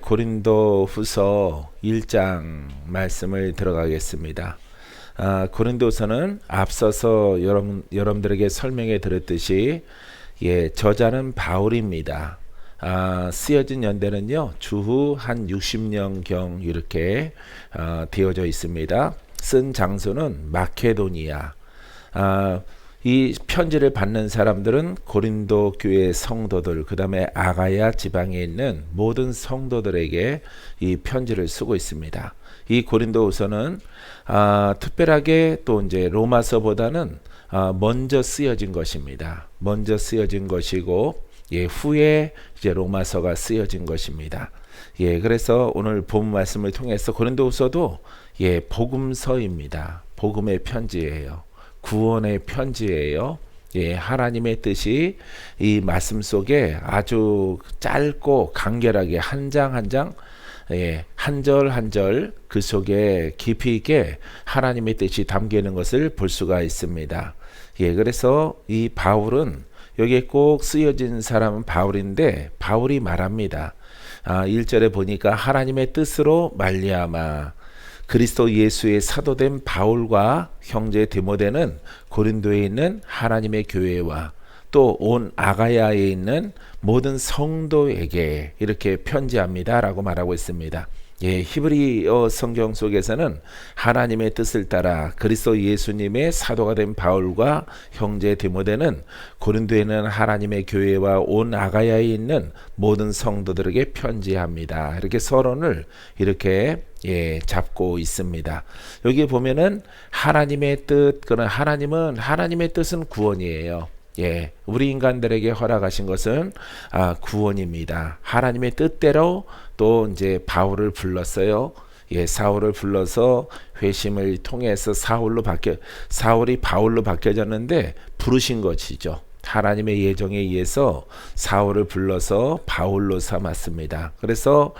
고린도후서 1장 말씀을 들어가겠습니다. 고린도서는 앞서서 여러분들에게 설명해 드렸듯이 저자는 바울입니다. 쓰여진 연대는요 주후 한 60년경 이렇게 되어져 있습니다. 쓴 장소는 마케도니아. 이 편지를 받는 사람들은 고린도 교회 성도들, 그 다음에 아가야 지방에 있는 모든 성도들에게 이 편지를 쓰고 있습니다. 이 고린도후서는 특별하게 또 이제 로마서보다는 먼저 쓰여진 것입니다. 먼저 쓰여진 것이고 후에 이제 로마서가 쓰여진 것입니다. 그래서 오늘 본 말씀을 통해서 고린도후서도 복음서입니다. 복음의 편지예요. 구원의 편지예요. 하나님의 뜻이 이 말씀 속에 아주 짧고 간결하게 한 장 한 장, 한 절 한 절 그 속에 깊이 있게 하나님의 뜻이 담겨 있는 것을 볼 수가 있습니다. 그래서 이 바울은 여기에 꼭 쓰여진 사람은 바울인데 바울이 말합니다. 1절에 보니까 하나님의 뜻으로 말미암아 그리스도 예수의 사도된 바울과 형제 디모데는 고린도에 있는 하나님의 교회와 또 온 아가야에 있는 모든 성도에게 이렇게 편지합니다 라고 말하고 있습니다. 히브리어 성경 속에서는 하나님의 뜻을 따라 그리스도 예수님의 사도가 된 바울과 형제 디모데는 고린도에 있는 하나님의 교회와 온 아가야에 있는 모든 성도들에게 편지합니다. 이렇게 서론을 이렇게 잡고 있습니다. 여기 보면은 하나님의 뜻, 그런 하나님의 뜻은 구원이에요. 우리 인간들에게 허락하신 것은 구원입니다. 하나님의 뜻대로 또 이제 바울을 불렀어요. 사울을 불러서 회심을 통해서 사울이 바울로 바뀌어졌는데 부르신 것이죠. 하나님의 예정에 의해서 사울을 불러서 바울로 삼았습니다. 그래서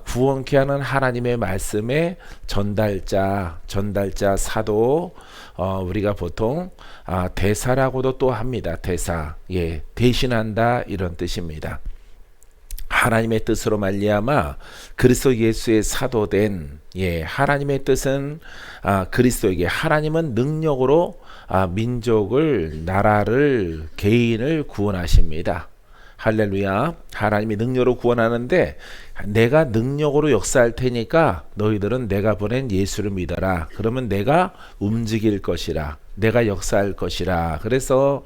구원케 하는 하나님의 말씀의 전달자 사도, 우리가 보통 대사라고도 또 합니다. 대사, 대신한다 이런 뜻입니다. 하나님의 뜻으로 말미암아 그리스도 예수의 사도된 하나님의 뜻은 그리스도에게, 하나님은 능력으로 민족을, 나라를, 개인을 구원하십니다. 할렐루야. 하나님이 능력으로 구원하는데 내가 능력으로 역사할 테니까 너희들은 내가 보낸 예수를 믿어라. 그러면 내가 움직일 것이라. 내가 역사할 것이라. 그래서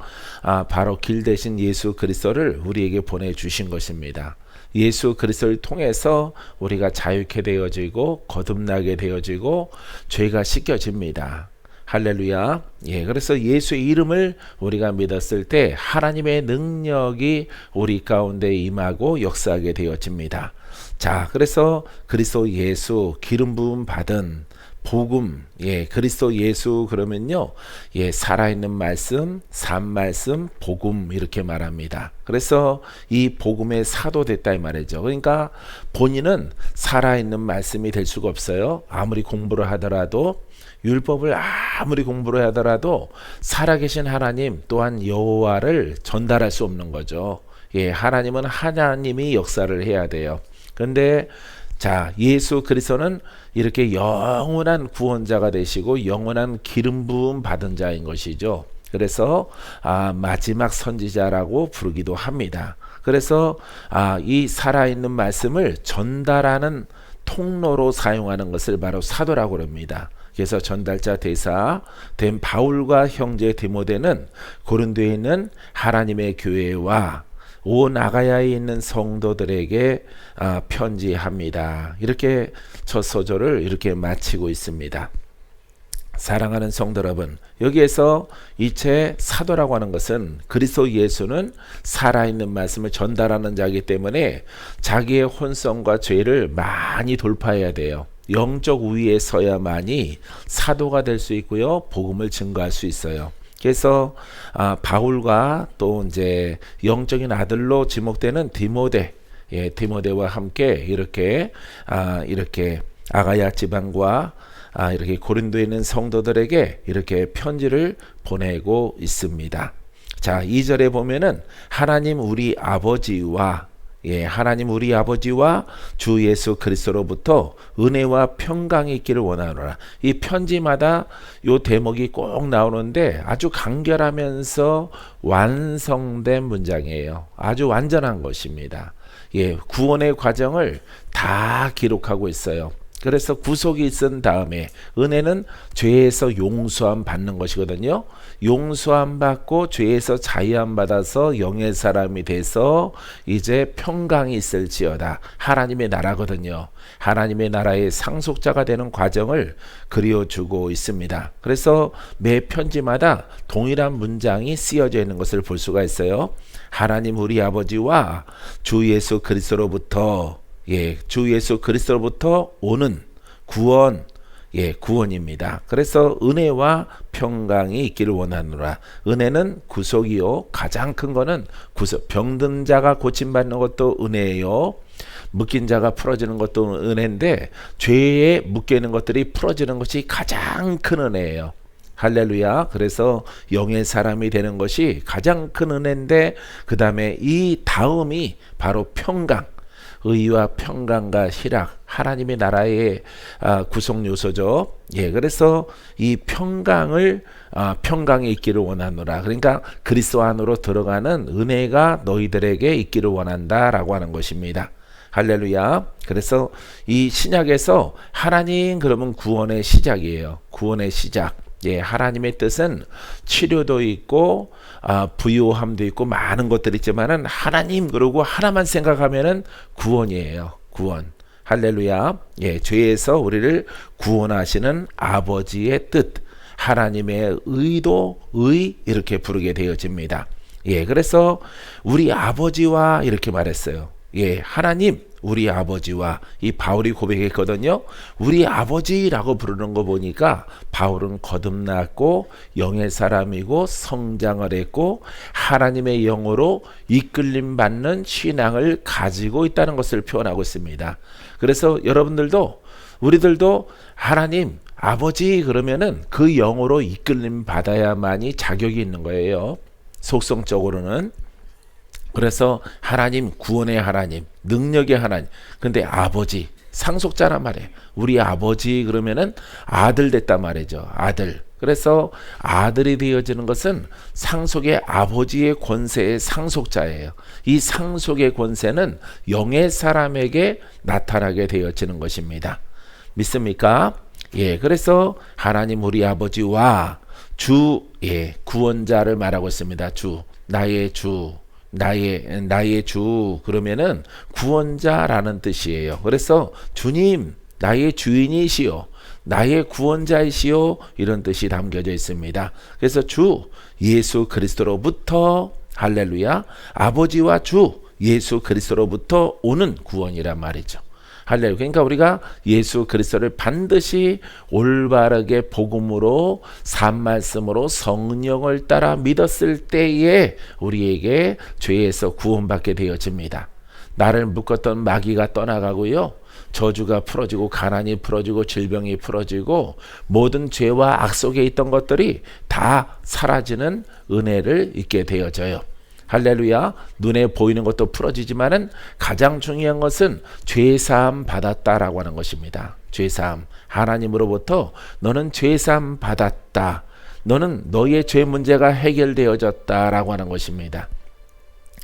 바로 길 대신 예수 그리스도를 우리에게 보내주신 것입니다. 예수 그리스도를 통해서 우리가 자유케 되어지고 거듭나게 되어지고 죄가 씻겨집니다. 할렐루야. 그래서 예수의 이름을 우리가 믿었을 때 하나님의 능력이 우리 가운데 임하고 역사하게 되어집니다. 자, 그래서 그리스도 예수 기름 부음 받은 복음, 그리스도 예수 그러면요, 살아있는 말씀, 산 말씀, 복음 이렇게 말합니다. 그래서 이 복음의 사도 됐다 이 말이죠. 그러니까 본인은 살아있는 말씀이 될 수가 없어요. 아무리 공부를 하더라도, 율법을 아무리 공부를 하더라도 살아계신 하나님 또한 여호와를 전달할 수 없는 거죠. 하나님은 하나님이 역사를 해야 돼요. 그런데 자, 예수 그리스도는 이렇게 영원한 구원자가 되시고 영원한 기름 부음 받은 자인 것이죠. 그래서 마지막 선지자라고 부르기도 합니다. 그래서 이 살아있는 말씀을 전달하는 통로로 사용하는 것을 바로 사도라고 합니다. 그래서 전달자 대사 된 바울과 형제 디모데는 고린도에 있는 하나님의 교회와 온 아가야에 있는 성도들에게 편지합니다. 이렇게 첫 소절을 이렇게 마치고 있습니다. 사랑하는 성도 여러분, 여기에서 이체 사도라고 하는 것은 그리스도 예수는 살아있는 말씀을 전달하는 자이기 때문에 자기의 혼성과 죄를 많이 돌파해야 돼요. 영적 우위에 서야만이 사도가 될 수 있고요, 복음을 증거할 수 있어요. 그래서 바울과 또 이제 영적인 아들로 지목되는 디모데와 함께 이렇게 아가야 지방과 이렇게 고린도에 있는 성도들에게 이렇게 편지를 보내고 있습니다. 자, 2절에 보면은 하나님 우리 아버지와 하나님 우리 아버지와 주 예수 그리스도로부터 은혜와 평강이 있기를 원하노라. 이 편지마다 요 대목이 꼭 나오는데 아주 간결하면서 완성된 문장이에요. 아주 완전한 것입니다. 구원의 과정을 다 기록하고 있어요. 그래서 구속이 있은 다음에 은혜는 죄에서 용서함 받는 것이거든요. 용서함 받고 죄에서 자유함 받아서 영의 사람이 돼서 이제 평강이 있을지어다. 하나님의 나라거든요. 하나님의 나라의 상속자가 되는 과정을 그려주고 있습니다. 그래서 매 편지마다 동일한 문장이 쓰여져 있는 것을 볼 수가 있어요. 하나님 우리 아버지와 주 예수 그리스도로부터 주 예수 그리스도로부터 오는 구원, 구원입니다. 그래서 은혜와 평강이 있기를 원하노라. 은혜는 구속이요. 가장 큰 거는 구속. 병든 자가 고침받는 것도 은혜예요. 묶인 자가 풀어지는 것도 은혜인데 죄에 묶여 있는 것들이 풀어지는 것이 가장 큰 은혜예요. 할렐루야. 그래서 영의 사람이 되는 것이 가장 큰 은혜인데 그 다음에 이 다음이 바로 평강. 의와 평강과 희락, 하나님의 나라의 구속 요소죠. 그래서 이 평강을 평강이 있기를 원하노라. 그러니까 그리스도 안으로 들어가는 은혜가 너희들에게 있기를 원한다라고 하는 것입니다. 할렐루야. 그래서 이 신약에서 하나님 그러면 구원의 시작이에요. 구원의 시작. 하나님의 뜻은 치료도 있고 부요함도 있고 많은 것들이 있지만은 하나님 그러고 하나만 생각하면은 구원이에요. 구원. 할렐루야. 죄에서 우리를 구원하시는 아버지의 뜻, 하나님의 의도, 이렇게 부르게 되어집니다. 그래서 우리 아버지와 이렇게 말했어요. 하나님 우리 아버지와 이 바울이 고백했거든요. 우리 아버지라고 부르는 거 보니까 바울은 거듭났고 영의 사람이고 성장을 했고 하나님의 영으로 이끌림 받는 신앙을 가지고 있다는 것을 표현하고 있습니다. 그래서 여러분들도 우리들도 하나님 아버지 그러면은 그 영으로 이끌림 받아야만이 자격이 있는 거예요. 속성적으로는. 그래서 하나님 구원의 하나님 능력의 하나님 근데 아버지 상속자란 말이에요. 우리 아버지 그러면은 아들 됐단 말이죠. 아들. 그래서 아들이 되어지는 것은 상속의 아버지의 권세의 상속자예요. 이 상속의 권세는 영의 사람에게 나타나게 되어지는 것입니다. 믿습니까? 그래서 하나님 우리 아버지와 주 구원자를 말하고 있습니다. 주 나의 주 나의 주 그러면은 구원자라는 뜻이에요. 그래서 주님 나의 주인이시요 나의 구원자이시요 이런 뜻이 담겨져 있습니다. 그래서 주 예수 그리스도로부터 할렐루야 아버지와 주 예수 그리스도로부터 오는 구원이란 말이죠. 할렐루야. 그러니까 우리가 예수 그리스도를 반드시 올바르게 복음으로 산 말씀으로 성령을 따라 믿었을 때에 우리에게 죄에서 구원받게 되어집니다. 나를 묶었던 마귀가 떠나가고요. 저주가 풀어지고 가난이 풀어지고 질병이 풀어지고 모든 죄와 악 속에 있던 것들이 다 사라지는 은혜를 잊게 되어져요. 할렐루야. 눈에 보이는 것도 풀어지지만은 가장 중요한 것은 죄사함 받았다라고 하는 것입니다. 죄사함. 하나님으로부터 너는 죄사함 받았다. 너는 너의 죄 문제가 해결되어졌다라고 하는 것입니다.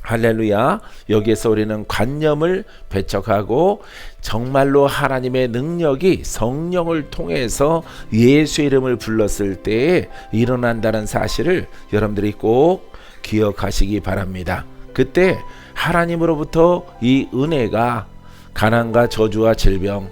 할렐루야. 여기에서 우리는 관념을 배척하고 정말로 하나님의 능력이 성령을 통해서 예수 이름을 불렀을 때에 일어난다는 사실을 여러분들이 꼭 기억하시기 바랍니다. 그때 하나님으로부터 이 은혜가 가난과 저주와 질병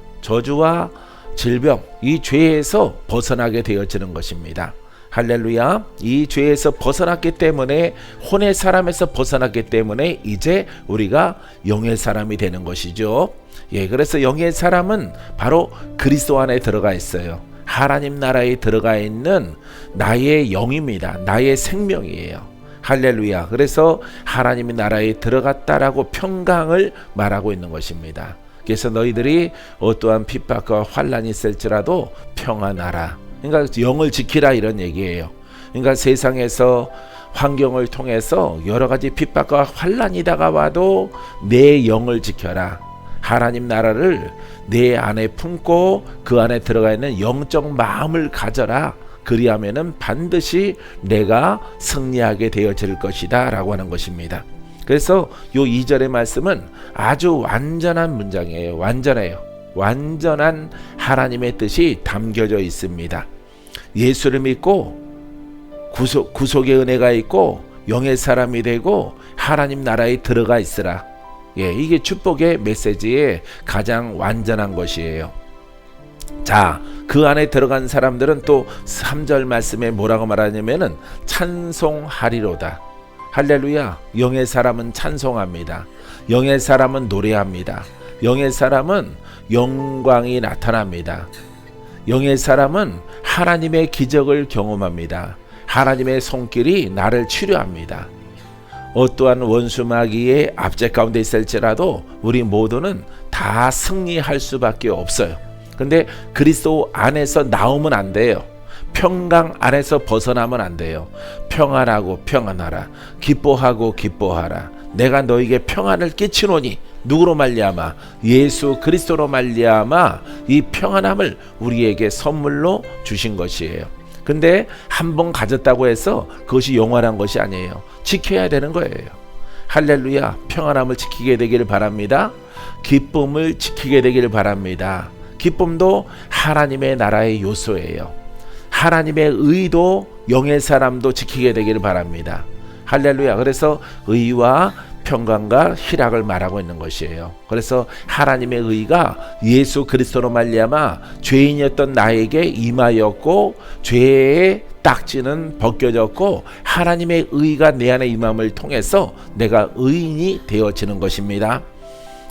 이 죄에서 벗어나게 되어지는 것입니다. 할렐루야. 이 죄에서 벗어났기 때문에 혼의 사람에서 벗어났기 때문에 이제 우리가 영의 사람이 되는 것이죠. 그래서 영의 사람은 바로 그리스도 안에 들어가 있어요. 하나님 나라에 들어가 있는 나의 영입니다. 나의 생명이에요. 할렐루야. 그래서 하나님의 나라에 들어갔다라고 평강을 말하고 있는 것입니다. 그래서 너희들이 어떠한 핍박과 환난이 있을지라도 평안하라. 그러니까 영을 지키라 이런 얘기예요. 그러니까 세상에서 환경을 통해서 여러 가지 핍박과 환난이 다가와도 내 영을 지켜라. 하나님 나라를 내 안에 품고 그 안에 들어가 있는 영적 마음을 가져라. 그리하면은 반드시 내가 승리하게 되어질 것이다 라고 하는 것입니다. 그래서 요 2절의 말씀은 아주 완전한 문장이에요. 완전해요. 완전한 하나님의 뜻이 담겨져 있습니다. 예수를 믿고 구속의 은혜가 있고 영의 사람이 되고 하나님 나라에 들어가 있으라. 이게 축복의 메시지의 가장 완전한 것이에요. 자, 그 안에 들어간 사람들은 또 3절 말씀에 뭐라고 말하냐면은 찬송하리로다. 할렐루야. 영의 사람은 찬송합니다. 영의 사람은 노래합니다. 영의 사람은 영광이 나타납니다. 영의 사람은 하나님의 기적을 경험합니다. 하나님의 손길이 나를 치료합니다. 어떠한 원수 마귀의 압제 가운데 있을지라도 우리 모두는 다 승리할 수밖에 없어요. 근데 그리스도 안에서 나오면 안 돼요. 평강 안에서 벗어나면 안 돼요. 평안하고 평안하라. 기뻐하고 기뻐하라. 내가 너에게 평안을 끼치노니 누구로 말미암아? 예수 그리스도로 말미암아 이 평안함을 우리에게 선물로 주신 것이에요. 근데 한 번 가졌다고 해서 그것이 영원한 것이 아니에요. 지켜야 되는 거예요. 할렐루야. 평안함을 지키게 되기를 바랍니다. 기쁨을 지키게 되기를 바랍니다. 기쁨도 하나님의 나라의 요소예요. 하나님의 의도 영의 사람도 지키게 되기를 바랍니다. 할렐루야. 그래서 의와 평강과 희락을 말하고 있는 것이에요. 그래서 하나님의 의가 예수 그리스도로 말미암아 죄인이었던 나에게 임하였고 죄의 딱지는 벗겨졌고 하나님의 의가 내 안에 임함을 통해서 내가 의인이 되어지는 것입니다.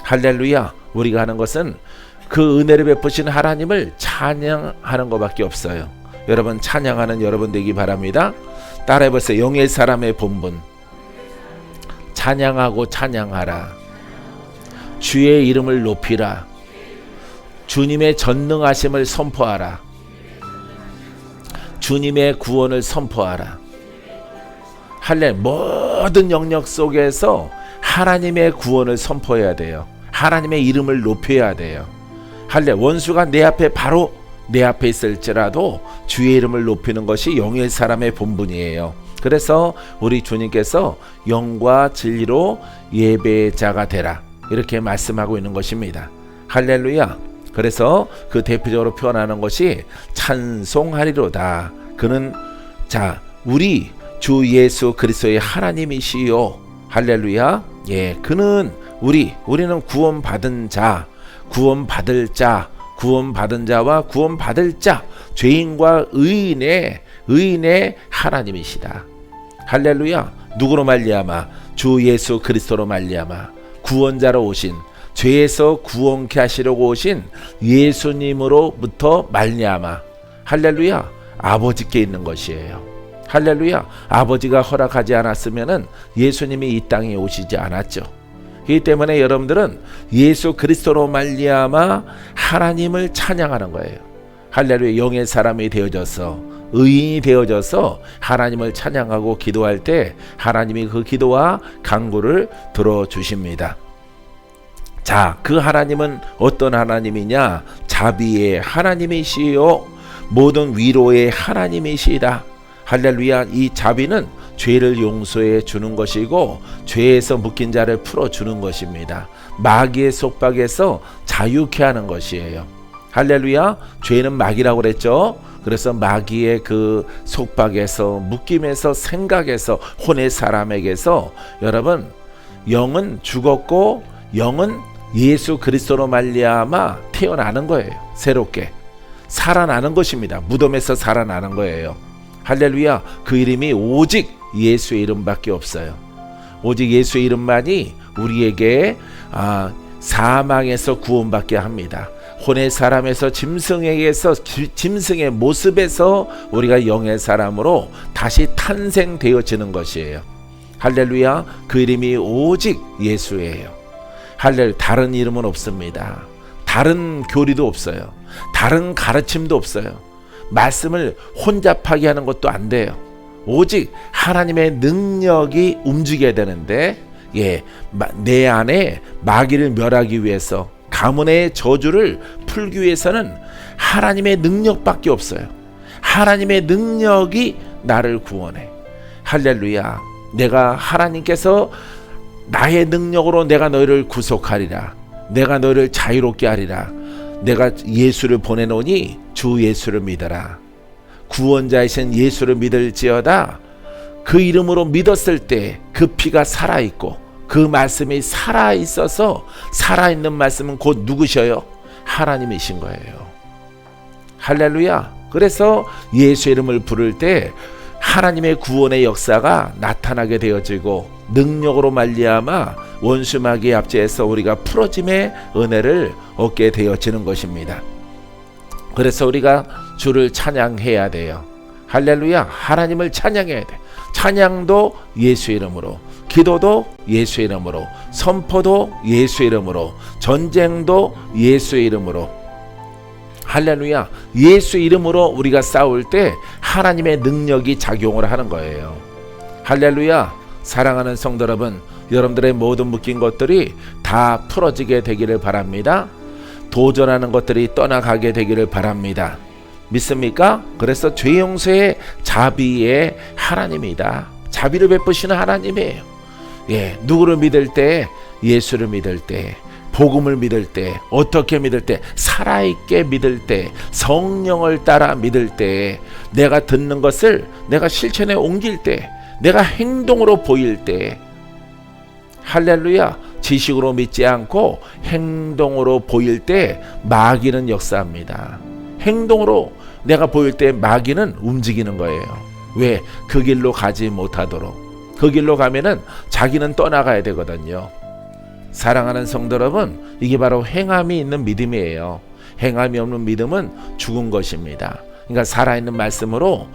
할렐루야. 우리가 하는 것은 그 은혜를 베푸신 하나님을 찬양하는 것밖에 없어요. 여러분 찬양하는 여러분 되기 바랍니다. 따라해보세요. 영의 사람의 본분. 찬양하고 찬양하라. 주의 이름을 높이라. 주님의 전능하심을 선포하라. 주님의 구원을 선포하라. 할렐 모든 영역 속에서 하나님의 구원을 선포해야 돼요. 하나님의 이름을 높여야 돼요. 할렐 원수가 내 앞에 바로 내 앞에 있을지라도 주의 이름을 높이는 것이 영의 사람의 본분이에요. 그래서 우리 주님께서 영과 진리로 예배자가 되라 이렇게 말씀하고 있는 것입니다. 할렐루야. 그래서 그 대표적으로 표현하는 것이 찬송하리로다. 그는 우리 주 예수 그리스도의 하나님이시요. 할렐루야. 그는 우리는 구원받은 자, 구원받을 자, 구원받은 자와 구원받을 자, 죄인과 의인의 하나님이시다. 할렐루야. 누구로 말미암아? 주 예수 그리스도로 말미암아 구원자로 오신, 죄에서 구원케 하시려고 오신 예수님으로부터 말미암아 할렐루야 아버지께 있는 것이에요. 할렐루야. 아버지가 허락하지 않았으면은 예수님이 이 땅에 오시지 않았죠. 그렇기 때문에 여러분들은 예수 그리스도로 말미암아 하나님을 찬양하는 거예요. 할렐루야. 영의 사람이 되어져서 의인이 되어져서 하나님을 찬양하고 기도할 때 하나님이 그 기도와 간구를 들어주십니다. 자, 그 하나님은 어떤 하나님이냐? 자비의 하나님이시요 모든 위로의 하나님이시다. 할렐루야. 이 자비는 죄를 용서해 주는 것이고 죄에서 묶인 자를 풀어주는 것입니다. 마귀의 속박에서 자유케 하는 것이에요. 할렐루야. 죄는 마귀라고 그랬죠. 그래서 마귀의 그 속박에서 묶임에서 생각에서 혼의 사람에게서 여러분 영은 죽었고 영은 예수 그리스도로 말미암아 태어나는 거예요. 새롭게 살아나는 것입니다. 무덤에서 살아나는 거예요. 할렐루야. 그 이름이 오직 예수의 이름밖에 없어요. 오직 예수의 이름만이 우리에게 사망에서 구원받게 합니다. 혼의 사람에서 짐승에게서 짐승의 모습에서 우리가 영의 사람으로 다시 탄생되어지는 것이에요. 할렐루야. 그 이름이 오직 예수예요. 할렐루야. 다른 이름은 없습니다. 다른 교리도 없어요. 다른 가르침도 없어요. 말씀을 혼잡하게 하는 것도 안 돼요. 오직 하나님의 능력이 움직여야 되는데, 내 안에 마귀를 멸하기 위해서, 가문의 저주를 풀기 위해서는 하나님의 능력밖에 없어요. 하나님의 능력이 나를 구원해. 할렐루야. 내가 하나님께서 나의 능력으로 내가 너희를 구속하리라. 내가 너희를 자유롭게 하리라. 내가 예수를 보내노니 주 예수를 믿어라. 구원자이신 예수를 믿을지어다. 그 이름으로 믿었을 때 그 피가 살아있고 그 말씀이 살아있어서, 살아있는 말씀은 곧 누구셔요? 하나님이신 거예요. 할렐루야. 그래서 예수 이름을 부를 때 하나님의 구원의 역사가 나타나게 되어지고, 능력으로 말미암아 원수 마귀의 압제에서 우리가 풀어짐의 은혜를 얻게 되어지는 것입니다. 그래서 우리가 주를 찬양해야 돼요. 할렐루야. 하나님을 찬양해야 돼. 찬양도 예수 이름으로, 기도도 예수 이름으로, 선포도 예수 이름으로, 전쟁도 예수 이름으로. 할렐루야. 예수 이름으로 우리가 싸울 때 하나님의 능력이 작용을 하는 거예요. 할렐루야. 사랑하는 성도 여러분, 여러분들의 모든 묶인 것들이 다 풀어지게 되기를 바랍니다. 도전하는 것들이 떠나가게 되기를 바랍니다. 믿습니까? 그래서 죄 용서의 자비의 하나님이다. 자비를 베푸시는 하나님이에요. 누구를 믿을 때? 예수를 믿을 때, 복음을 믿을 때, 어떻게 믿을 때? 살아있게 믿을 때, 성령을 따라 믿을 때, 내가 듣는 것을 내가 실천에 옮길 때, 내가 행동으로 보일 때. 할렐루야. 지식으로 믿지 않고 행동으로 보일 때 마귀는 역사합니다. 행동으로 내가 보일 때 마귀는 움직이는 거예요. 왜? 그 길로 가지 못하도록. 그 길로 가면은 자기는 떠나가야 되거든요. 사랑하는 성도 여러분, 이게 바로 행함이 있는 믿음이에요. 행함이 없는 믿음은 죽은 것입니다. 그러니까 살아있는 말씀으로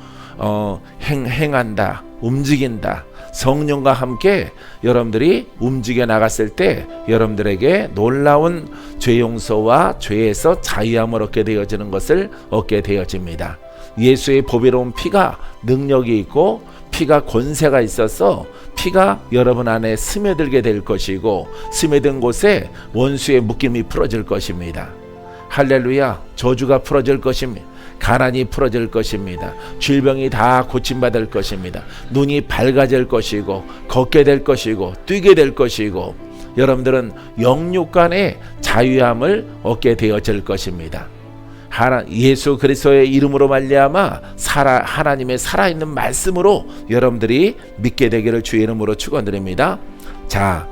행한다, 움직인다. 성령과 함께 여러분들이 움직여 나갔을 때 여러분들에게 놀라운 죄 용서와 죄에서 자유함을 얻게 되어지는 것을 얻게 되어집니다. 예수의 보배로운 피가 능력이 있고, 피가 권세가 있어서 피가 여러분 안에 스며들게 될 것이고, 스며든 곳에 원수의 묶임이 풀어질 것입니다. 할렐루야. 저주가 풀어질 것입니다. 가난이 풀어질 것입니다. 질병이 다 고침받을 것입니다. 눈이 밝아질 것이고, 걷게 될 것이고, 뛰게 될 것이고, 여러분들은 영육 간의 자유함을 얻게 되어질 것입니다. 예수 그리스도의 이름으로 말미암아 하나님의 살아있는 말씀으로 여러분들이 믿게 되기를 주의 이름으로 축원드립니다. 자,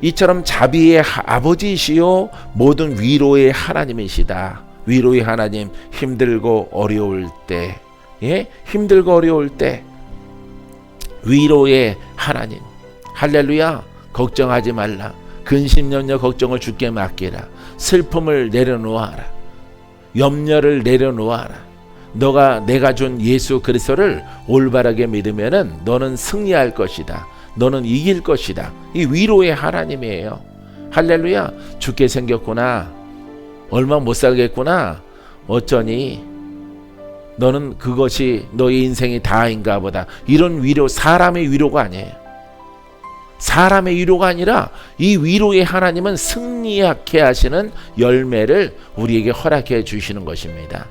이처럼 자비의 아버지이시요 모든 위로의 하나님이시다. 위로의 하나님, 힘들고 어려울 때, 힘들고 어려울 때 위로의 하나님. 할렐루야. 걱정하지 말라. 근심염려 걱정을 주께 맡기라. 슬픔을 내려놓아라. 염려를 내려놓아라. 내가 준 예수 그리스도를 올바르게 믿으면은 너는 승리할 것이다. 너는 이길 것이다. 이 위로의 하나님이에요. 할렐루야. 죽게 생겼구나. 얼마 못 살겠구나. 어쩌니? 너는 그것이 너의 인생이 다인가 보다. 이런 위로, 사람의 위로가 아니에요. 사람의 위로가 아니라 이 위로의 하나님은 승리하게 하시는 열매를 우리에게 허락해 주시는 것입니다.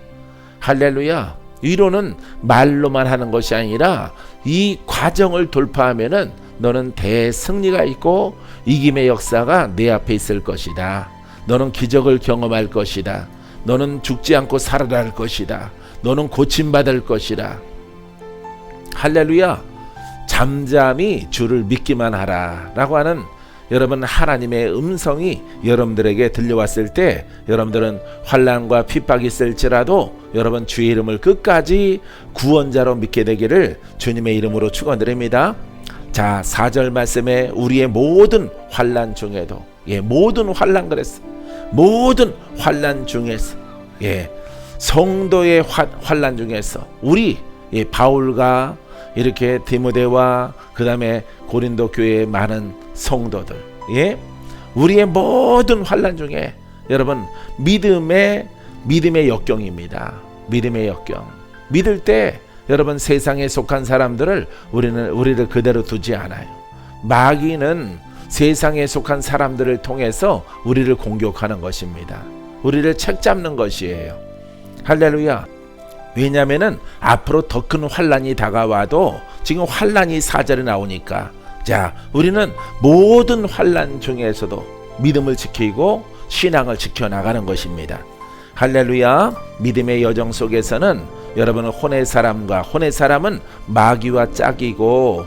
할렐루야. 위로는 말로만 하는 것이 아니라 이 과정을 돌파하면은 너는 대승리가 있고 이김의 역사가 내 앞에 있을 것이다. 너는 기적을 경험할 것이다. 너는 죽지 않고 살아날 것이다. 너는 고침받을 것이다. 할렐루야. 잠잠히 주를 믿기만 하라 라고 하는 여러분 하나님의 음성이 여러분들에게 들려왔을 때 여러분들은 환난과 핍박이 있을지라도 여러분 주의 이름을 끝까지 구원자로 믿게 되기를 주님의 이름으로 축원드립니다. 자, 4절 말씀에 우리의 모든 환난 중에도, 모든 환난 그랬어. 모든 환난 중에서, 성도의 환난 중에서 우리 바울과 이렇게 디모데와 그 다음에 고린도 교회의 많은 성도들, 우리의 모든 환난 중에 여러분 믿음의 역경입니다. 믿음의 역경. 믿을 때 여러분, 세상에 속한 사람들을 우리를 그대로 두지 않아요. 마귀는 세상에 속한 사람들을 통해서 우리를 공격하는 것입니다. 우리를 책잡는 것이에요. 할렐루야. 왜냐하면은 앞으로 더 큰 환란이 다가와도 지금 환란이 4절에 나오니까, 자, 우리는 모든 환란 중에서도 믿음을 지키고 신앙을 지켜나가는 것입니다. 할렐루야. 믿음의 여정 속에서는 여러분은 혼의 사람은 마귀와 짝이고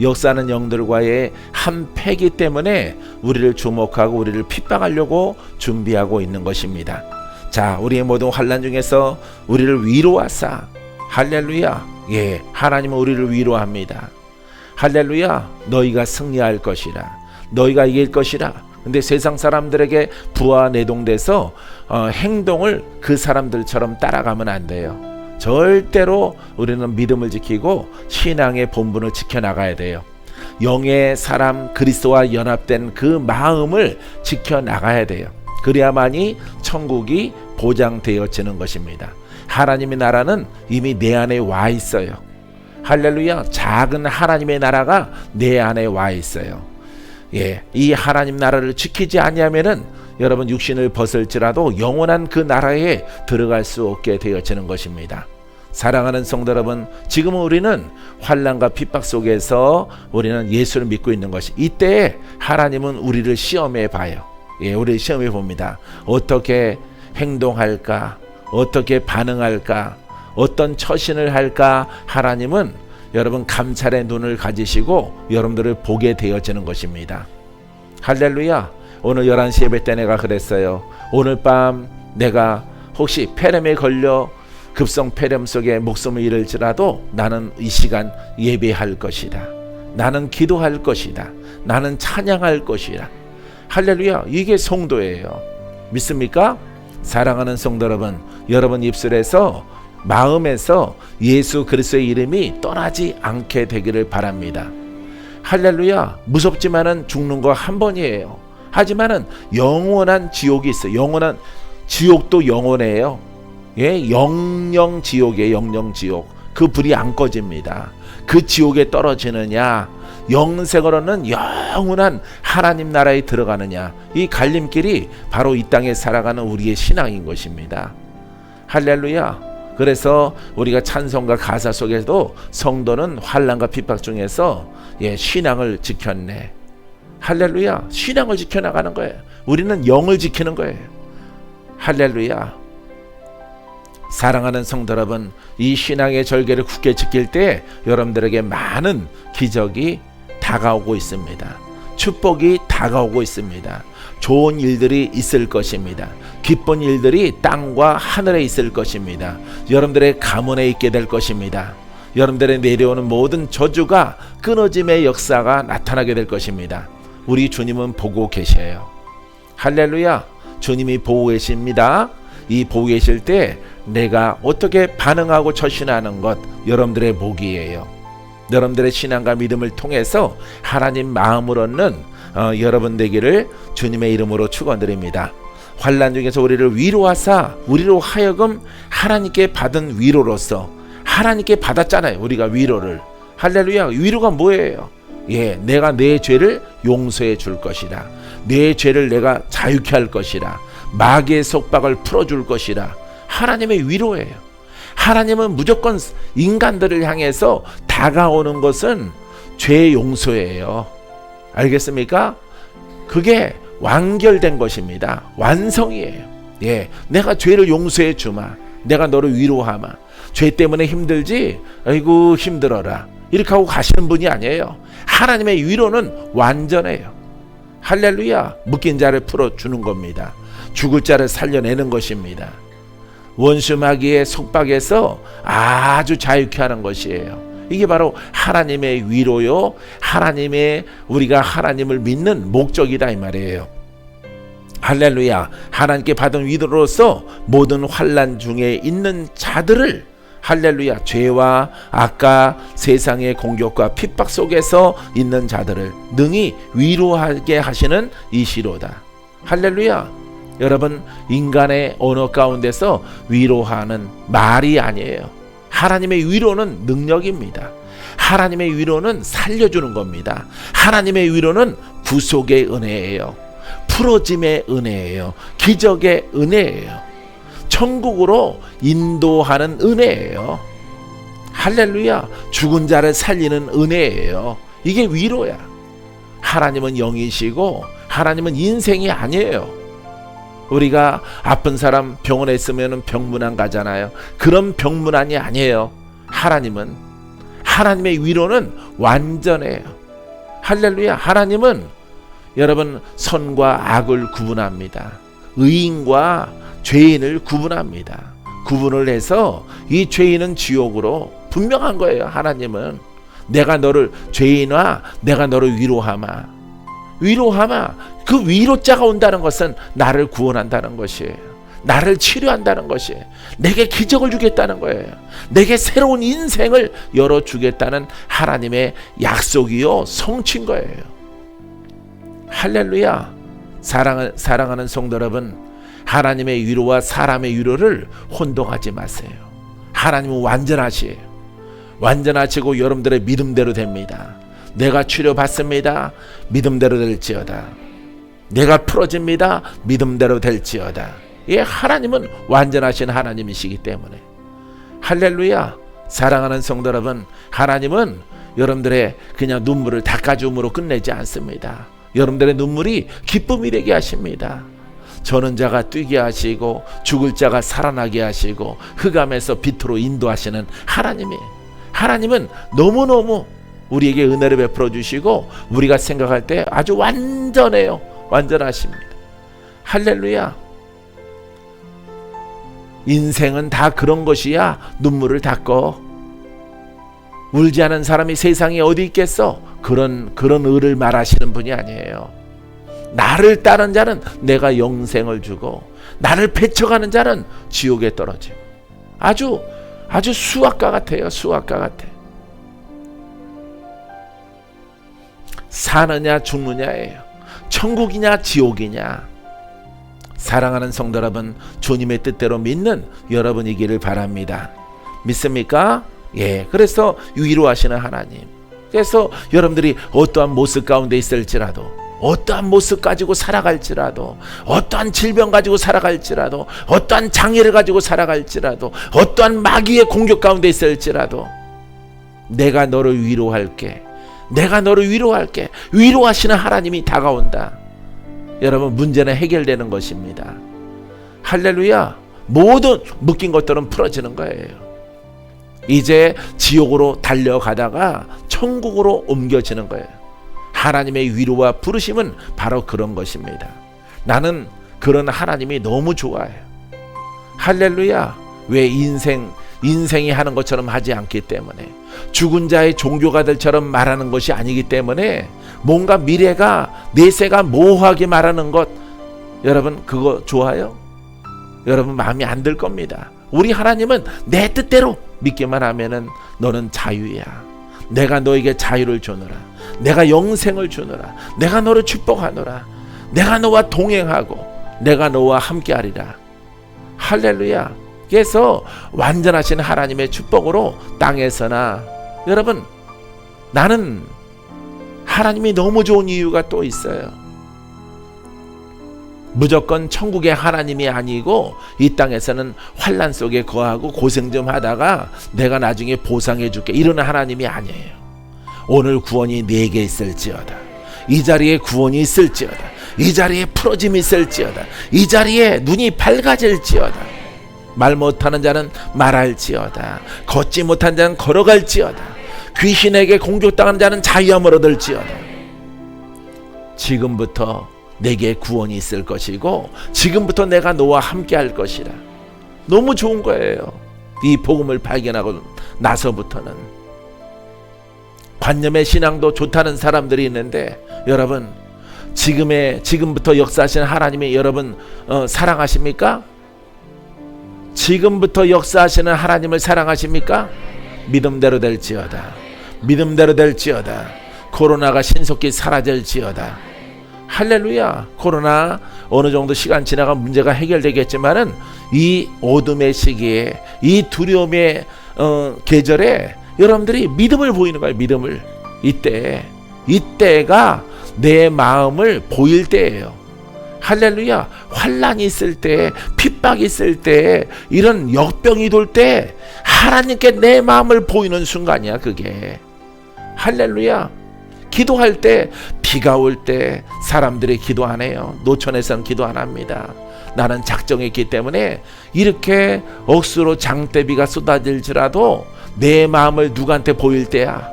역사하는 영들과의 한 패기 때문에 우리를 주목하고 우리를 핍박하려고 준비하고 있는 것입니다. 자, 우리의 모든 환난 중에서 우리를 위로하사, 할렐루야, 예, 하나님은 우리를 위로합니다. 할렐루야, 너희가 승리할 것이라, 너희가 이길 것이라. 근데 세상 사람들에게 부하 내동돼서 행동을 그 사람들처럼 따라가면 안 돼요. 절대로 우리는 믿음을 지키고 신앙의 본분을 지켜나가야 돼요. 영의 사람 그리스도와 연합된 그 마음을 지켜나가야 돼요. 그래야만이 천국이 보장되어지는 것입니다. 하나님의 나라는 이미 내 안에 와 있어요. 할렐루야. 작은 하나님의 나라가 내 안에 와 있어요. 예, 이 하나님 나라를 지키지 아니하면은 여러분 육신을 벗을지라도 영원한 그 나라에 들어갈 수 없게 되어지는 것입니다. 사랑하는 성도 여러분, 지금 우리는 환난과 핍박 속에서 우리는 예수를 믿고 있는 것이, 이때 하나님은 우리를 시험해 봐요. 예, 우리를 시험해 봅니다. 어떻게 행동할까? 어떻게 반응할까? 어떤 처신을 할까? 하나님은 여러분 감찰의 눈을 가지시고 여러분들을 보게 되어지는 것입니다. 할렐루야. 오늘 11시 예배 때 내가 그랬어요. 오늘 밤 내가 혹시 폐렴에 걸려 급성 폐렴 속에 목숨을 잃을지라도 나는 이 시간 예배할 것이다. 나는 기도할 것이다. 나는 찬양할 것이다. 할렐루야. 이게 성도예요. 믿습니까? 사랑하는 성도 여러분, 여러분 입술에서 마음에서 예수 그리스도의 이름이 떠나지 않게 되기를 바랍니다. 할렐루야. 무섭지만은 죽는 거 한 번이에요. 하지만은 영원한 지옥이 있어요. 영원한 지옥도 영원해요. 예, 영영 지옥이에요. 영영 지옥. 그 불이 안 꺼집니다. 그 지옥에 떨어지느냐, 영생으로는 영원한 하나님 나라에 들어가느냐, 이 갈림길이 바로 이 땅에 살아가는 우리의 신앙인 것입니다. 할렐루야. 그래서 우리가 찬송과 가사 속에도 성도는 환난과 핍박 중에서 예, 신앙을 지켰네. 할렐루야. 신앙을 지켜나가는 거예요. 우리는 영을 지키는 거예요. 할렐루야. 사랑하는 성도 여러분, 이 신앙의 절개를 굳게 지킬 때 여러분들에게 많은 기적이 다가오고 있습니다. 축복이 다가오고 있습니다. 좋은 일들이 있을 것입니다. 기쁜 일들이 땅과 하늘에 있을 것입니다. 여러분들의 가문에 있게 될 것입니다. 여러분들의 내려오는 모든 저주가 끊어짐의 역사가 나타나게 될 것입니다. 우리 주님은 보고 계셔요. 할렐루야. 주님이 보고 계십니다. 이 보고 계실 때 내가 어떻게 반응하고 처신하는 것, 여러분들의 복이에요. 여러분들의 신앙과 믿음을 통해서 하나님 마음을 얻는 여러분 되기를 주님의 이름으로 축원드립니다. 환난 중에서 우리를 위로하사 우리로 하여금 하나님께 받은 위로로서, 하나님께 받았잖아요. 우리가 위로를. 할렐루야. 위로가 뭐예요? 예, 내가 내 죄를 용서해 줄 것이라. 내 죄를 내가 자유케 할 것이라. 마귀의 속박을 풀어줄 것이라. 하나님의 위로예요. 하나님은 무조건 인간들을 향해서 다가오는 것은 죄 용서예요. 알겠습니까? 그게 완결된 것입니다. 완성이에요. 예, 내가 죄를 용서해 주마. 내가 너를 위로하마. 죄 때문에 힘들지? 아이고 힘들어라. 이렇게 하고 가시는 분이 아니에요. 하나님의 위로는 완전해요. 할렐루야. 묶인 자를 풀어주는 겁니다. 죽을 자를 살려내는 것입니다. 원수 마귀의 속박에서 아주 자유케 하는 것이에요. 이게 바로 하나님의 위로요, 하나님의, 우리가 하나님을 믿는 목적이다 이 말이에요. 할렐루야. 하나님께 받은 위로로서 모든 환난 중에 있는 자들을, 할렐루야, 죄와 악과 세상의 공격과 핍박 속에서 있는 자들을 능히 위로하게 하시는 이 시로다. 할렐루야. 여러분, 인간의 언어 가운데서 위로하는 말이 아니에요. 하나님의 위로는 능력입니다. 하나님의 위로는 살려주는 겁니다. 하나님의 위로는 구속의 은혜예요. 풀어짐의 은혜예요. 기적의 은혜예요. 천국으로 인도하는 은혜예요. 할렐루야. 죽은 자를 살리는 은혜예요. 이게 위로야. 하나님은 영이시고 하나님은 인생이 아니에요. 우리가 아픈 사람 병원에 있으면 병문안 가잖아요. 그런 병문안이 아니에요. 하나님의 위로는 완전해요. 할렐루야. 하나님은 여러분 선과 악을 구분합니다. 의인과 죄인을 구분합니다. 구분을 해서 이 죄인은 지옥으로 분명한 거예요. 하나님은 내가 너를 죄인아 내가 너를 위로하마. 그 위로자가 온다는 것은 나를 구원한다는 것이에요. 나를 치료한다는 것이에요. 내게 기적을 주겠다는 거예요. 내게 새로운 인생을 열어주겠다는 하나님의 약속이요 성취인 거예요. 할렐루야. 사랑하는 성도 여러분, 하나님의 위로와 사람의 위로를 혼동하지 마세요. 하나님은 완전하시에요. 완전하시고 여러분들의 믿음대로 됩니다. 내가 치료받습니다. 믿음대로 될지어다. 내가 풀어집니다. 믿음대로 될지어다. 예, 하나님은 완전하신 하나님이시기 때문에. 할렐루야. 사랑하는 성도 여러분, 하나님은 여러분들의 그냥 눈물을 닦아줌으로 끝내지 않습니다. 여러분들의 눈물이 기쁨이 되게 하십니다. 저는 자가 뛰게 하시고 죽을 자가 살아나게 하시고 흑암에서 빛으로 인도하시는 하나님은 너무너무 우리에게 은혜를 베풀어 주시고 우리가 생각할 때 아주 완전해요. 완전하십니다. 할렐루야. 인생은 다 그런 것이야. 눈물을 닦어. 울지 않은 사람이 세상에 어디 있겠어? 그런 의를 말하시는 분이 아니에요. 나를 따른 자는 내가 영생을 주고 나를 배척하는 자는 지옥에 떨어지고. 아주 수학과 같아요. 수학과 같아. 사느냐 죽느냐예요. 천국이냐 지옥이냐. 사랑하는 성도 여러분, 주님의 뜻대로 믿는 여러분이기를 바랍니다. 믿습니까? 예. 그래서 위로하시는 하나님. 그래서 여러분들이 어떠한 모습 가운데 있을지라도, 어떠한 모습 가지고 살아갈지라도, 어떠한 질병 가지고 살아갈지라도, 어떠한 장애를 가지고 살아갈지라도, 어떠한 마귀의 공격 가운데 있을지라도 내가 너를 위로할게. 내가 너를 위로할게. 위로하시는 하나님이 다가온다. 여러분, 문제는 해결되는 것입니다. 할렐루야. 모든 묶인 것들은 풀어지는 거예요. 이제 지옥으로 달려가다가 천국으로 옮겨지는 거예요. 하나님의 위로와 부르심은 바로 그런 것입니다. 나는 그런 하나님이 너무 좋아해요. 할렐루야. 왜 인생이 하는 것처럼 하지 않기 때문에, 죽은 자의 종교가들처럼 말하는 것이 아니기 때문에, 뭔가 미래가 내세가 모호하게 말하는 것, 여러분 그거 좋아요? 여러분 마음에 안 들 겁니다. 우리 하나님은 내 뜻대로 믿기만 하면은 너는 자유야. 내가 너에게 자유를 주노라. 내가 영생을 주노라. 내가 너를 축복하노라. 내가 너와 동행하고 내가 너와 함께하리라. 할렐루야. 그래서 완전하신 하나님의 축복으로 땅에서나, 여러분 나는 하나님이 너무 좋은 이유가 또 있어요. 무조건 천국의 하나님이 아니고 이 땅에서는 환난 속에 거하고 고생 좀 하다가 내가 나중에 보상해 줄게, 이런 하나님이 아니에요. 오늘 구원이 내게 있을지어다. 이 자리에 구원이 있을지어다. 이 자리에 풀어짐이 있을지어다. 이 자리에 눈이 밝아질지어다. 말 못하는 자는 말할지어다. 걷지 못한 자는 걸어갈지어다. 귀신에게 공격당하는 자는 자유함을 얻을지어다. 지금부터 내게 구원이 있을 것이고 지금부터 내가 너와 함께 할 것이라. 너무 좋은 거예요. 이 복음을 발견하고 나서부터는. 관념의 신앙도 좋다는 사람들이 있는데, 여러분 지금부터 역사하시는 하나님이 여러분 사랑하십니까? 지금부터 역사하시는 하나님을 사랑하십니까? 믿음대로 될지어다. 믿음대로 될지어다. 코로나가 신속히 사라질지어다. 할렐루야. 코로나 어느 정도 시간 지나가 문제가 해결되겠지만은 이 어둠의 시기에, 이 두려움의 계절에 여러분들이 믿음을 보이는 거예요. 믿음을. 이때가 내 마음을 보일 때예요. 할렐루야. 환난이 있을 때, 핍박이 있을 때, 이런 역병이 돌 때 하나님께 내 마음을 보이는 순간이야, 그게. 할렐루야. 기도할 때, 비가 올 때 사람들이 기도 안 해요. 노천에서는 기도 안 합니다. 나는 작정했기 때문에 이렇게 억수로 장대비가 쏟아질지라도 내 마음을 누구한테 보일 때야?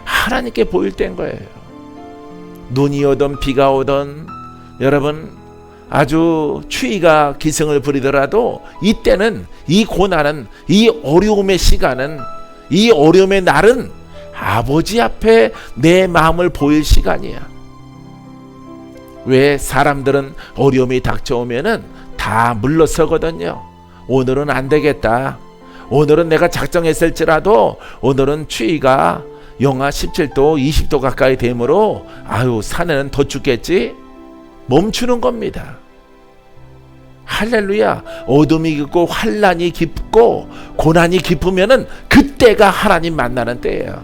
하나님께 보일 때인 거예요. 눈이 오든 비가 오든 여러분 아주 추위가 기승을 부리더라도 이때는, 이 고난은, 이 어려움의 시간은, 이 어려움의 날은 아버지 앞에 내 마음을 보일 시간이야. 왜 사람들은 어려움이 닥쳐오면은 다 물러서거든요. 오늘은 안 되겠다. 오늘은 내가 작정했을지라도 오늘은 추위가 영하 17도, 20도 가까이 되므로 아유, 산에는 더 춥겠지? 멈추는 겁니다. 할렐루야. 어둠이 깊고 환난이 깊고 고난이 깊으면은 그때가 하나님 만나는 때예요.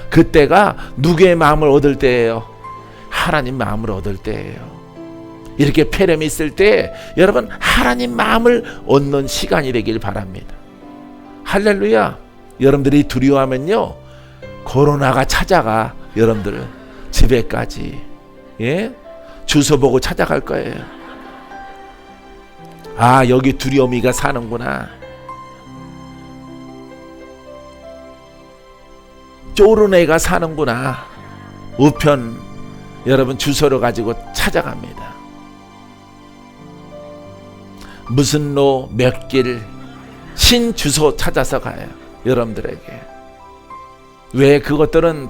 그때가 누구의 마음을 얻을 때예요? 하나님 마음을 얻을 때예요. 이렇게 폐렴이 있을 때 여러분 하나님 마음을 얻는 시간이 되길 바랍니다. 할렐루야. 여러분들이 두려워하면요, 코로나가 찾아가. 여러분들 집에까지, 예? 주소 보고 찾아갈 거예요. 아, 여기 두려움이가 사는구나. 쫄은 애가 사는구나. 우편 여러분 주소를 가지고 찾아갑니다. 무슨 로 몇 길 신 주소 찾아서 가요. 여러분들에게. 왜? 그것들은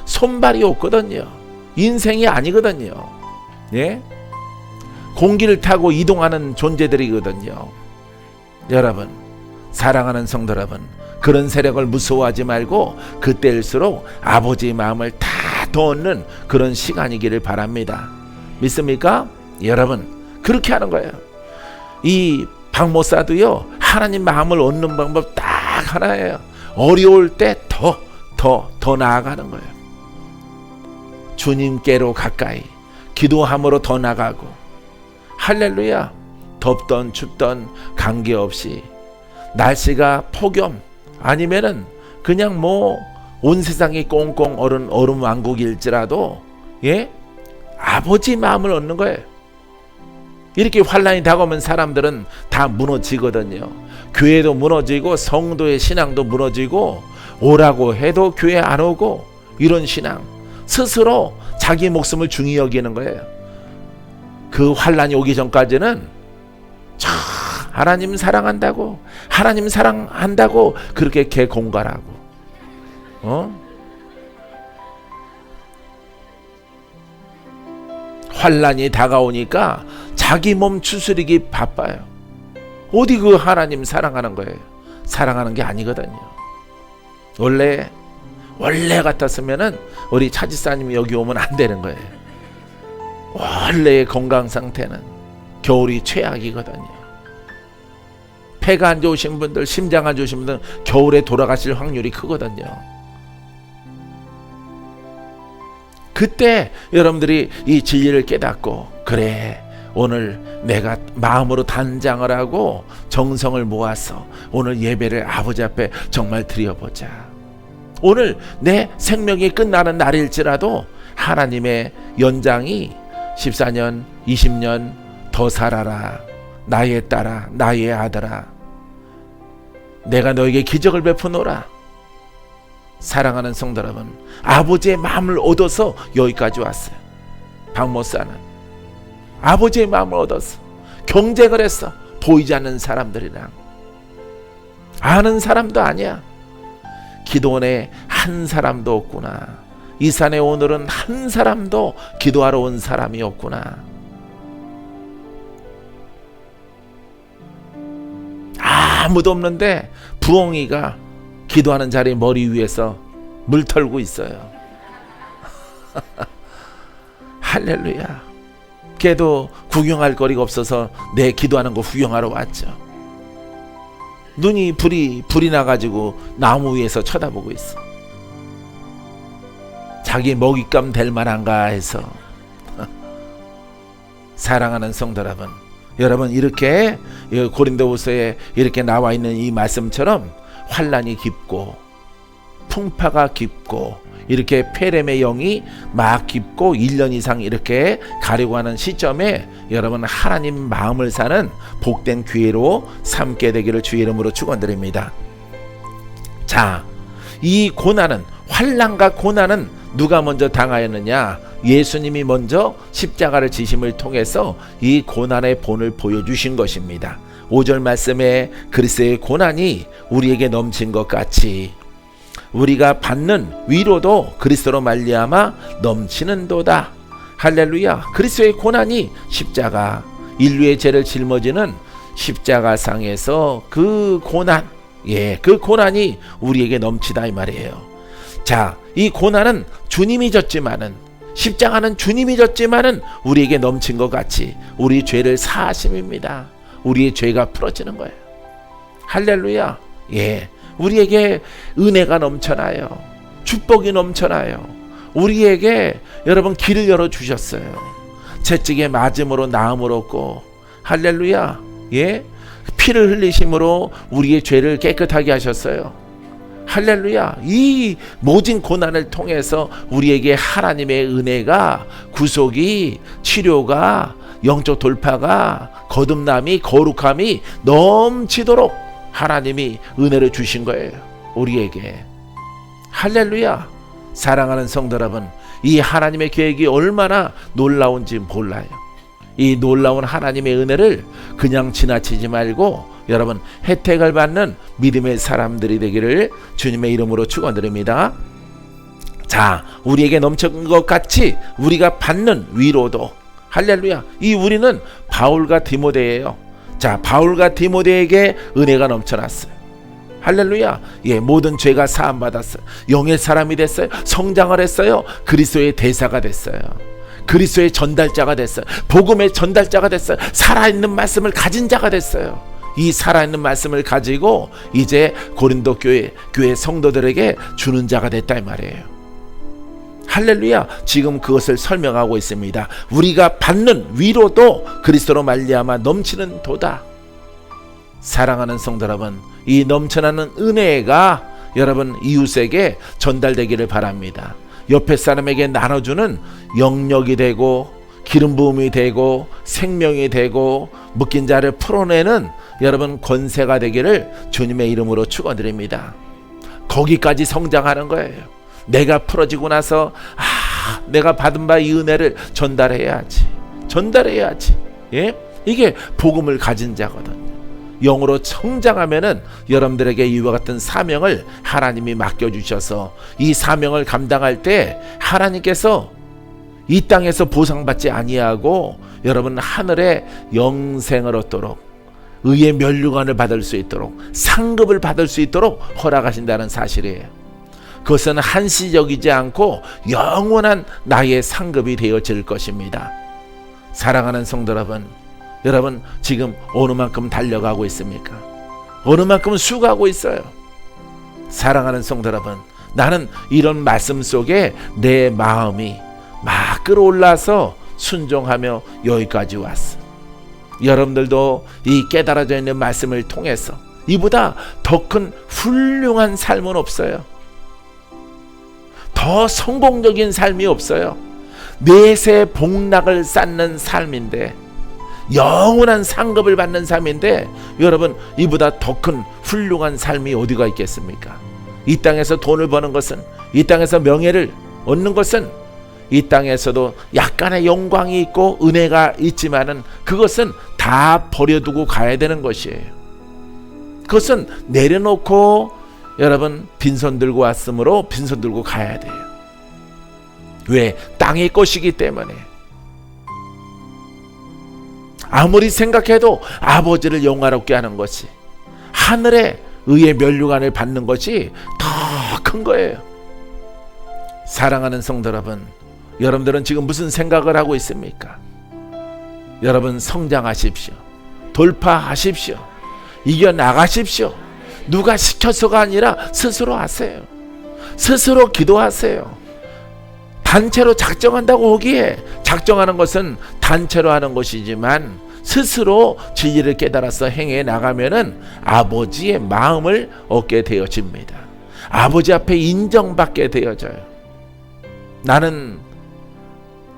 손발이 없거든요. 인생이 아니거든요. 예? 공기를 타고 이동하는 존재들이거든요. 여러분, 사랑하는 성도 여러분, 그런 세력을 무서워하지 말고 그때일수록 아버지의 마음을 다 더 얻는 그런 시간이기를 바랍니다. 믿습니까? 여러분, 그렇게 하는 거예요. 이 박모사도요, 하나님 마음을 얻는 방법 딱 하나예요. 어려울 때 더 나아가는 거예요. 주님께로 가까이 기도함으로 더 나가고, 할렐루야. 덥던 춥던 관계없이, 날씨가 폭염 아니면은 그냥 온 세상이 꽁꽁 얼음 왕국일지라도, 예? 아버지 마음을 얻는 거예요. 이렇게 환난이 다가오면 사람들은 다 무너지거든요. 교회도 무너지고 성도의 신앙도 무너지고, 오라고 해도 교회 안 오고, 이런 신앙, 스스로 자기 목숨을 중히 여기는 거예요. 그 환난이 오기 전까지는 하나님 사랑한다고 그렇게 개공갈하고, 환난이 다가오니까 자기 몸 추스리기 바빠요. 어디 그 하나님 사랑하는 거예요? 사랑하는 게 아니거든요. 원래 같았으면은 우리 차지사님이 여기 오면 안 되는 거예요. 원래의 건강 상태는 겨울이 최악이거든요. 폐가 안 좋으신 분들, 심장 안 좋으신 분들 겨울에 돌아가실 확률이 크거든요. 그때 여러분들이 이 진리를 깨닫고, 그래, 오늘 내가 마음으로 단장을 하고 정성을 모아서 오늘 예배를 아버지 앞에 정말 드려보자. 오늘 내 생명이 끝나는 날일지라도 하나님의 연장이 14년, 20년 더 살아라. 나의 딸아, 나의 아들아, 내가 너에게 기적을 베푸노라. 사랑하는 성도 여러분, 아버지의 마음을 얻어서 여기까지 왔어요. 박모사는 아버지의 마음을 얻어서 경쟁을 했어. 보이지 않는 사람들이랑. 아는 사람도 아니야. 기도원에 한 사람도 없구나. 이 산에 오늘은 한 사람도 기도하러 온 사람이 없구나. 아무도 없는데 부엉이가 기도하는 자리 머리 위에서 물 털고 있어요. 할렐루야. 걔도 구경할 거리가 없어서 내 기도하는 거 구경하러 왔죠. 눈이 불이 나가지고 나무 위에서 쳐다보고 있어. 자기 먹잇감 될 만한가 해서. 사랑하는 성도 여러분 이렇게 고린도후서에 이렇게 나와 있는 이 말씀처럼 환난이 깊고 풍파가 깊고 이렇게 폐렴의 영이 막 깊고 1년 이상 이렇게 가려고 하는 시점에 여러분 하나님 마음을 사는 복된 기회로 삼게 되기를 주의 이름으로 축원드립니다. 자, 이 고난은, 환난과 고난은 누가 먼저 당하였느냐? 예수님이 먼저 십자가를 지심을 통해서 이 고난의 본을 보여주신 것입니다. 5절 말씀에 그리스도의 고난이 우리에게 넘친 것 같이 우리가 받는 위로도 그리스도로 말미암아 넘치는도다. 할렐루야. 그리스도의 고난이 십자가, 인류의 죄를 짊어지는 십자가상에서 그 고난, 그 고난이 우리에게 넘치다 이 말이에요. 자, 이 고난은 주님이 졌지만은, 십자가는 주님이 졌지만은 우리에게 넘친 것 같이 우리 죄를 사하심입니다. 우리의 죄가 풀어지는 거예요. 할렐루야. 우리에게 은혜가 넘쳐나요. 축복이 넘쳐나요. 우리에게 여러분 길을 열어주셨어요. 채찍에 맞음으로 나음을 얻고, 할렐루야. 피를 흘리심으로 우리의 죄를 깨끗하게 하셨어요. 할렐루야. 이 모진 고난을 통해서 우리에게 하나님의 은혜가, 구속이, 치료가, 영적 돌파가, 거듭남이, 거룩함이 넘치도록 하나님이 은혜를 주신 거예요. 우리에게. 할렐루야. 사랑하는 성도 여러분, 이 하나님의 계획이 얼마나 놀라운지 몰라요. 이 놀라운 하나님의 은혜를 그냥 지나치지 말고 여러분 혜택을 받는 믿음의 사람들이 되기를 주님의 이름으로 축원드립니다. 자, 우리에게 넘친 것 같이 우리가 받는 위로도, 할렐루야. 이 우리는 바울과 디모데예요. 자, 바울과 디모데에게 은혜가 넘쳐났어요. 할렐루야. 모든 죄가 사함받았어요. 영의 사람이 됐어요. 성장을 했어요. 그리스도의 대사가 됐어요. 그리스도의 전달자가 됐어요. 복음의 전달자가 됐어요. 살아있는 말씀을 가진 자가 됐어요. 이 살아있는 말씀을 가지고 이제 고린도 교회 성도들에게 주는 자가 됐다 이 말이에요. 할렐루야. 지금 그것을 설명하고 있습니다. 우리가 받는 위로도 그리스도로 말미암아 넘치는 도다. 사랑하는 성도 여러분, 이 넘쳐나는 은혜가 여러분 이웃에게 전달되기를 바랍니다. 옆에 사람에게 나눠주는 영역이 되고 기름 부음이 되고 생명이 되고 묶인 자를 풀어내는 여러분 권세가 되기를 주님의 이름으로 축원드립니다. 거기까지 성장하는 거예요. 내가 풀어지고 나서 내가 받은 바 이 은혜를 전달해야지. 이게 복음을 가진 자거든요. 영으로 성장하면은 여러분들에게 이와 같은 사명을 하나님이 맡겨주셔서 이 사명을 감당할 때 하나님께서 이 땅에서 보상받지 아니하고 여러분 하늘의 영생을 얻도록, 의의 면류관을 받을 수 있도록, 상급을 받을 수 있도록 허락하신다는 사실이에요. 그것은 한시적이지 않고 영원한 나의 상급이 되어질 것입니다. 사랑하는 성도 여러분 지금 어느 만큼 달려가고 있습니까? 어느 만큼 수고하고 있어요? 사랑하는 성도 여러분, 나는 이런 말씀 속에 내 마음이 막 끌어올라서 순종하며 여기까지 왔어. 여러분들도 이 깨달아져 있는 말씀을 통해서 이보다 더 큰 훌륭한 삶은 없어요. 더 성공적인 삶이 없어요. 내세 복락을 쌓는 삶인데, 영원한 상급을 받는 삶인데, 여러분 이보다 더 큰 훌륭한 삶이 어디가 있겠습니까? 이 땅에서 돈을 버는 것은, 이 땅에서 명예를 얻는 것은, 이 땅에서도 약간의 영광이 있고 은혜가 있지만은 그것은 다 버려두고 가야 되는 것이에요. 그것은 내려놓고 여러분 빈손 들고 왔으므로 빈손 들고 가야 돼요. 왜? 땅의 것이기 때문에. 아무리 생각해도 아버지를 영화롭게 하는 것이, 하늘의 의의 면류관을 받는 것이 더 큰 거예요. 사랑하는 성도 여러분, 여러분들은 지금 무슨 생각을 하고 있습니까? 여러분 성장하십시오. 돌파하십시오. 이겨나가십시오. 누가 시켜서가 아니라 스스로 하세요. 스스로 기도하세요. 단체로 작정한다고 하기에, 작정하는 것은 단체로 하는 것이지만 스스로 진리를 깨달아서 행해 나가면은 아버지의 마음을 얻게 되어집니다. 아버지 앞에 인정받게 되어져요. 나는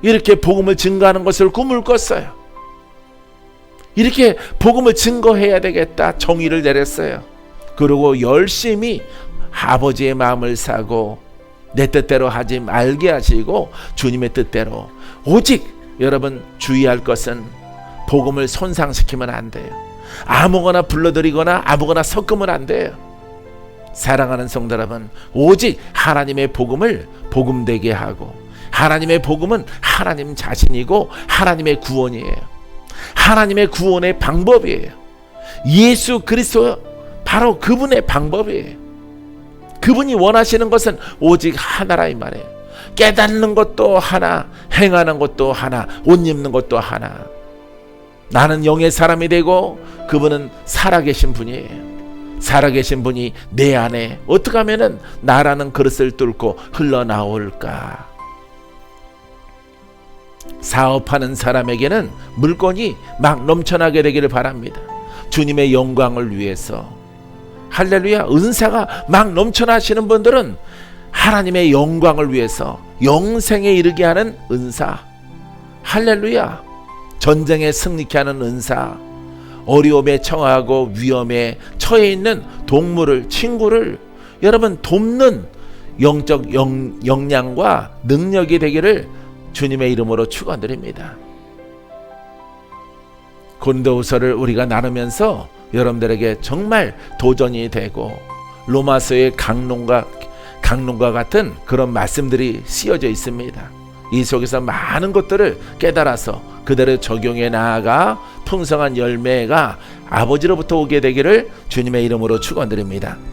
이렇게 복음을 증거하는 것을 꿈을 꿨어요. 이렇게 복음을 증거해야 되겠다 정의를 내렸어요. 그리고 열심히 아버지의 마음을 사고 내 뜻대로 하지 말게 하시고 주님의 뜻대로, 오직 여러분 주의할 것은 복음을 손상시키면 안 돼요. 아무거나 불러들이거나 아무거나 섞으면 안 돼요. 사랑하는 성도 여러분, 오직 하나님의 복음을 복음되게 하고, 하나님의 복음은 하나님 자신이고 하나님의 구원이에요. 하나님의 구원의 방법이에요. 예수 그리스도 바로 그분의 방법이에요. 그분이 원하시는 것은 오직 하나라 이 말이에요. 깨닫는 것도 하나, 행하는 것도 하나, 옷 입는 것도 하나. 나는 영의 사람이 되고 그분은 살아계신 분이에요. 살아계신 분이 내 안에 어떻게 하면은 나라는 그릇을 뚫고 흘러나올까? 사업하는 사람에게는 물건이 막 넘쳐나게 되기를 바랍니다. 주님의 영광을 위해서. 할렐루야. 은사가 막 넘쳐나시는 분들은 하나님의 영광을 위해서 영생에 이르게 하는 은사, 할렐루야. 전쟁에 승리케 하는 은사, 어려움에 처하고 위험에 처해 있는 동물을, 친구를 여러분 돕는 영적 역량과 능력이 되기를 주님의 이름으로 축원드립니다. 고린도후서를 우리가 나누면서 여러분들에게 정말 도전이 되고 로마서의 강론과 같은 그런 말씀들이 쓰여져 있습니다. 이 속에서 많은 것들을 깨달아서 그대로 적용해 나아가 풍성한 열매가 아버지로부터 오게 되기를 주님의 이름으로 축원드립니다.